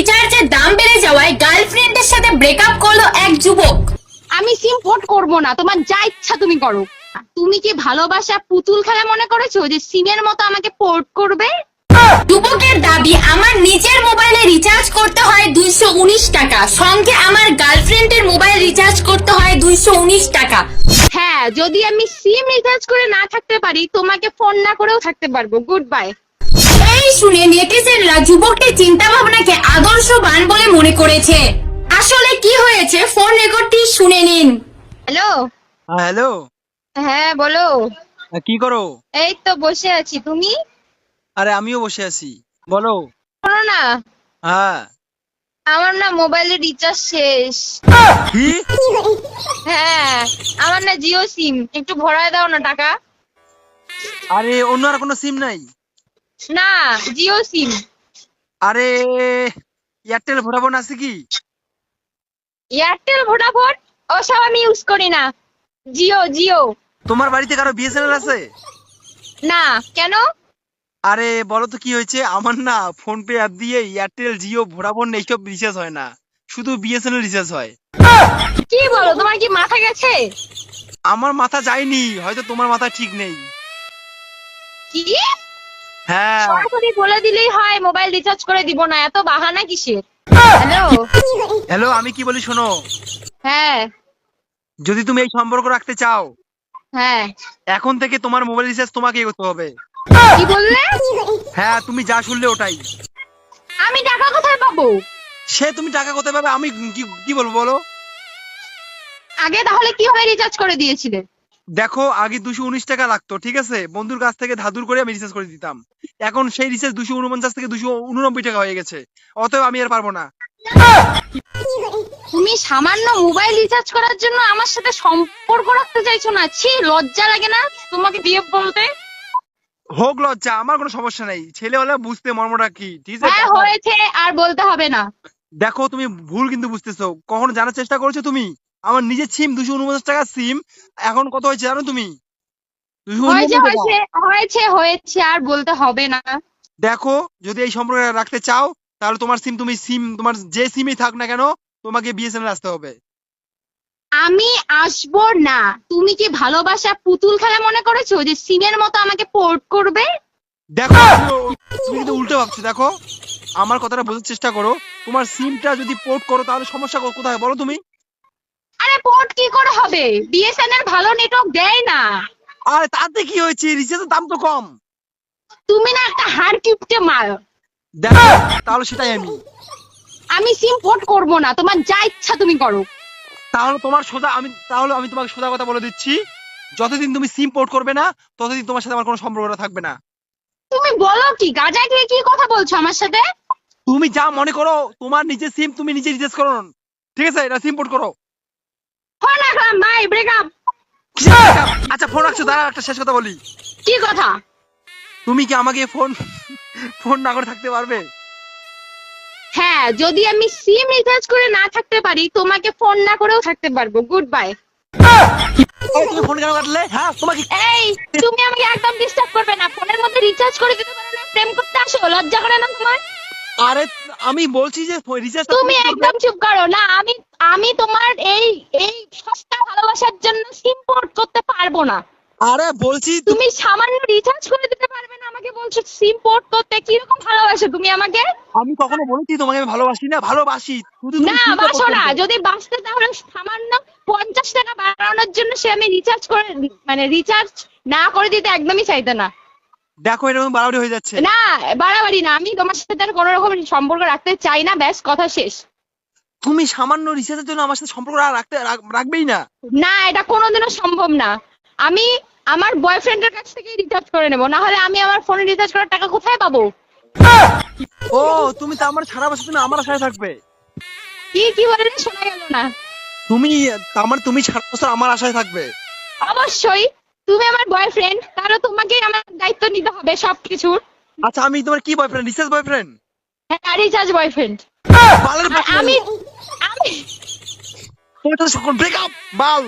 রিচার্জের দাম বেড়ে যাওয়ায় গার্লফ্রেন্ডের সাথে ব্রেকআপ করলো এক যুবক। আমি সিম পোর্ট করবো না, তোমার যা ইচ্ছা তুমি করো। তুমি কি ভালোবাসা পুতুল খেলা মনে করেছো যে সিমের মতো আমাকে পোর্ট করবে? যুবকের দাবি, আমার নিজের মোবাইলে রিচার্জ করতে হয় 219 টাকা, সঙ্গে আমার গার্লফ্রেন্ডের মোবাইল রিচার্জ করতে হয় 219 টাকা। হ্যাঁ, যদি আমি সিম রিচার্জ করে না থাকতে পারি, তোমাকে ফোন না করেও থাকতে পারবো। Good bye. এই শুনে নেটিজেনরা যুবকটির চিন্তা ভাবনাকে আদর্শবান বলে মনে করেছে। আসলে কি হয়েছে ফোন রেকর্ডটি শুনে নিন। হ্যালো। হ্যালো। হ্যাঁ বলো। কি করো? এই তো বসে আছি, তুমি? আরে আমিও বসে আছি, বলো। শোনো না, হ্যাঁ। আমার না মোবাইলে রিচার্জ শেষ। কি? হ্যাঁ, আমার না জিও সিম, একটু ভরায় দাও না টাকা। আরে অন্য আর কোনো সিম নাই? না, জিও সিম। আরে এয়ারটেল ভোডাফোন আছে কি? এয়ারটেল ভোডাফোন ওসব আমি ইউজ করি না। জিও জিও। তোমার বাড়িতে কারো বিএসএনএল আছে? না, কেন? আরে বলো তো কি হয়েছে, আমার না ফোন পে অ্যাপ দিয়ে এয়ারটেল জিও ভোডাফোন এইসব রিচার্জ হয় না, শুধু বিএসএনএল রিচার্জ হয়। কি বলো, তোমার কি মাথা গেছে? আমার মাথা যায়নি, হয়তো তোমার মাথা ঠিক নেই। কি? হ্যাঁ। সরাসরি বলে দিলেই হয় মোবাইল রিচার্জ করে দিব না, এত বাহানা কিসের? হ্যালো। হ্যালো, আমি কি বলি শোনো, হ্যাঁ যদি তুমি এই সম্পর্ক রাখতে চাও, হ্যাঁ। এখন থেকে তোমার মোবাইল রিচার্জ তোমাকেই করতে হবে। কি বললে? হ্যাঁ, তুমি যা শুনলে ওটাই। আমি টাকা কোথায় পাবো? সে তুমি টাকা কোথায় পাবে, আমি কি কি বলবো বলো। আগে তাহলে কিভাবে রিচার্জ করে দিয়েছিলে? দেখো, আগে 219 টাকা লাগতো, ঠিক আছে, বন্ধুর কাছ থেকে ধাদুর করে আমি রিচার্জ করে দিতাম। এখন সেই রিচার্জ 249 থেকে 289 টাকা হয়ে গেছে, অতএব আমি আর পারবো না। তুমি সামান্য মোবাইল রিচার্জ করার জন্য আমার সাথে সম্পর্ক রাখতে চাইছো না? ছি, লজ্জা লাগে না তোমাকে বিয়ে বলতে? হোক লজ্জা, আমার কোনো সমস্যা নাই, ছেলে হলে বুঝতে মর্মটা কি, ঠিক আছে। হ্যাঁ হয়েছে, আর বলতে হবে না। দেখো, তুমি ভুল কিন্তু বুঝতেছো, কখনো জানার চেষ্টা করেছো তুমি? আমার নিজের সিম 249 টাকা সিম, এখন কত হয়েছে জানো তুমি? হয়েছে 289 টাকা। হয়েছে হয়েছে হয়েছে, আর বলতে হবে না। দেখো, যদি এই সম্পর্ক রাখতে চাও, তাহলে তোমার সিম, তুমি সিম তোমার যে সিমই থাক না কেন, তোমাকে বিএসএনএল আসতে হবে। আমি আসবো না। তুমি কি ভালোবাসা পুতুল খেলা মনে করেছো যে সিমের মতো আমাকে পোর্ট করবে? দেখো, তুমি কিন্তু উল্টো ভাবছো। দেখো, আমার কথাটা বোঝার চেষ্টা করো, তোমার সিমটা যদি পোর্ট করো তাহলে সমস্যা কোথায় বলো তুমি? আরে পোর্ট কি করে হবে? বিএসএনএল ভালো নেটওয়ার্ক দেয় না। আরে তাতে কি হয়েছে, রিচার্জের দাম তো কম। তুমি না একটা হাড় কিপটে মাল। দেখো, তাহলে সেটাই আমি সিম পোর্ট করবো না, তোমার যা ইচ্ছা তুমি করো। তাহলে আমি তোমাকে সোজা কথা বলে দিচ্ছি, যতদিন তুমি সিম পোর্ট করবে না, ততদিন তোমার সাথে আমার কোনো সম্পর্ক থাকবে না। তুমি বলো কি, গাঁজা খেয়ে কি কথা বলছো আমার সাথে? তুমি যা মনে করো, তোমার নিজের সিম তুমি নিজে রিচার্জ করো, ঠিক আছে, এটা সিম পোর্ট করো। ফোন রাখলাম, বাই, ব্রেকআপ। আচ্ছা, ফোন রাখছো, দাঁড়া, একটা শেষ কথা বলি। কি কথা? তুমি কি আমাকে ফোন ফোন না করে থাকতে পারবে? হ্যাঁ, যদি আমি সিম রিচার্জ করে না থাকতে পারি, তোমাকে ফোন না করেও থাকতে পারবো। Good bye. তুমি ফোন কেন কাটলে? হ্যাঁ, তোমাকে এই, তুমি আমাকে একদম ডিস্টার্ব করবে না। ফোনের মধ্যে রিচার্জ করে দিতে পারো না, প্রেম করতে আসো, লজ্জা করে না তোমার? আরে আমি বলছি যে রিচার্জ তুমি একদম চুপ করো না। আমি আমি তোমার এই এই সস্তা ভালোবাসার জন্য সিম পোর্ট করতে পারবো না। আরে বলছি তুমি সামান্য রিচার্জ করে দিতে পারবে না, আমাকে বলছো সিম পোর্ট করতে? কিরকম ভালোবাসো তুমি আমাকে? আমি কখনো বলেছি তোমাকে আমি ভালোবাসি না? ভালোবাসি, শুধু তুমি না, সিমটা বাসো পোর্ট না। করবে। যদি বাঁচতে তাহলে সামান্য 50 টাকা বাড়ানোর জন্য সে আমি রিচার্জ করে, মানে রিচার্জ না করে দিতে একদমই চাইতে না। দেখো, এরকম বাড়াবাড়ি হয়ে যাচ্ছে। না, বাড়াবাড়ি না। আমি তোমার সাথে আর কোনো রকম সম্পর্ক রাখতে চাই না, ব্যাস, কথা শেষ। তুমি সামান্য রিচার্জের জন্য আমার সাথে সম্পর্ক রাখবেই না? না, এটা কোনোদিনও সম্ভব না। আমি আমার বয়ফ্রেন্ডের কাছ থেকে রিচার্জ করে নেবো, না হলে আমি আমার ফোনে রিচার্জ করার টাকা কোথায় পাবো? ও, তুমি তো আমার সারা বছর তুমি আমার আশায় থাকবে? কি কি বললে শোনা গেল না। তুমি সারা বছর আমার আশায় থাকবে? অবশ্যই। তুমি আমার বয়ফ্রেন্ড, তাহলে তোমাকে আমার দায়িত্ব নিতে হবে সবকিছুর। আচ্ছা, আমি তোমার কি বয়ফ্রেন্ড, রিচার্জ বয়ফ্রেন্ড? হ্যাঁ, রিচার্জ বয়ফ্রেন্ড। আমি আমি তোমার সাথে ব্রেকআপ বাল।